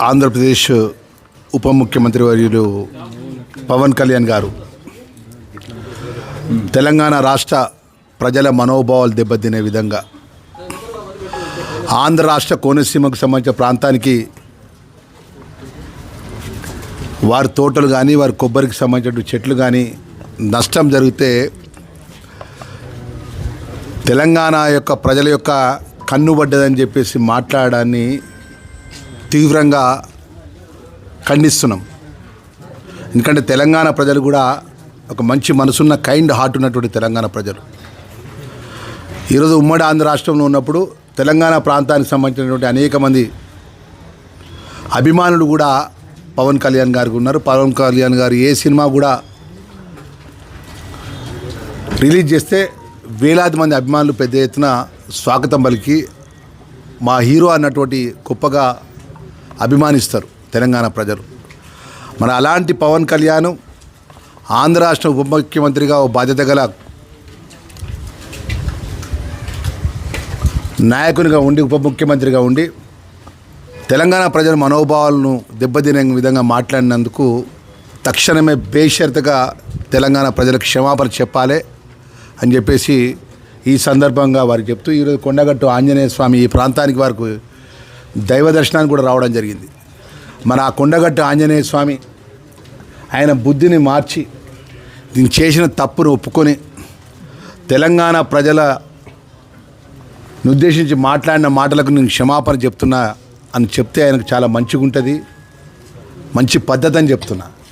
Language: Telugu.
ఆంధ్రప్రదేశ్ ఉప ముఖ్యమంత్రి వర్యులు పవన్ కళ్యాణ్ గారు తెలంగాణ రాష్ట్ర ప్రజల మనోభావాలు దెబ్బతినే విధంగా ఆంధ్ర రాష్ట్ర కోనసీమకు సంబంధించిన ప్రాంతానికి వారి తోటలు కానీ వారి కొబ్బరికి సంబంధించిన చెట్లు కానీ నష్టం జరిగితే తెలంగాణ యొక్క ప్రజల యొక్క కన్నుబడ్డదని చెప్పేసి మాట్లాడడాన్ని తీవ్రంగా ఖండిస్తున్నాం. ఎందుకంటే తెలంగాణ ప్రజలు కూడా ఒక మంచి మనసున్న కైండ్ హార్ట్ ఉన్నటువంటి తెలంగాణ ప్రజలు ఈరోజు ఉమ్మడి ఆంధ్ర రాష్ట్రంలో ఉన్నప్పుడు తెలంగాణ ప్రాంతానికి సంబంధించినటువంటి అనేక మంది అభిమానులు కూడా పవన్ కళ్యాణ్ గారికి ఉన్నారు. పవన్ కళ్యాణ్ గారు ఏ సినిమా కూడా రిలీజ్ చేస్తే వేలాది మంది అభిమానులు పెద్ద ఎత్తున స్వాగతం పలికి మా హీరో అన్నటువంటి గొప్పగా అభిమానిస్తారు తెలంగాణ ప్రజలు. మరి అలాంటి పవన్ కళ్యాణ్ ఆంధ్ర రాష్ట్ర ఉప ముఖ్యమంత్రిగా ఓ బాధ్యత గల నాయకునిగా ఉండి ఉప ముఖ్యమంత్రిగా ఉండి తెలంగాణ ప్రజల మనోభావాలను దెబ్బతినే విధంగా మాట్లాడినందుకు తక్షణమే బేషరతుగా తెలంగాణ ప్రజలకు క్షమాపణ చెప్పాలి అని చెప్పేసి ఈ సందర్భంగా వారికి చెప్తూ ఈరోజు కొండగట్టు ఆంజనేయ స్వామి ఈ ప్రాంతానికి వారికి దైవ దర్శనానికి కూడా రావడం జరిగింది. మన ఆ కొండగట్టు ఆంజనేయ స్వామి ఆయన బుద్ధిని మార్చి దీన్ని చేసిన తప్పును ఒప్పుకొని తెలంగాణ ప్రజలను ఉద్దేశించి మాట్లాడిన మాటలకు నేను క్షమాపణ చెప్తున్నా అని చెప్తే ఆయనకు చాలా మంచిగా ఉంటుంది, మంచి పద్ధతి అని చెప్తున్నా.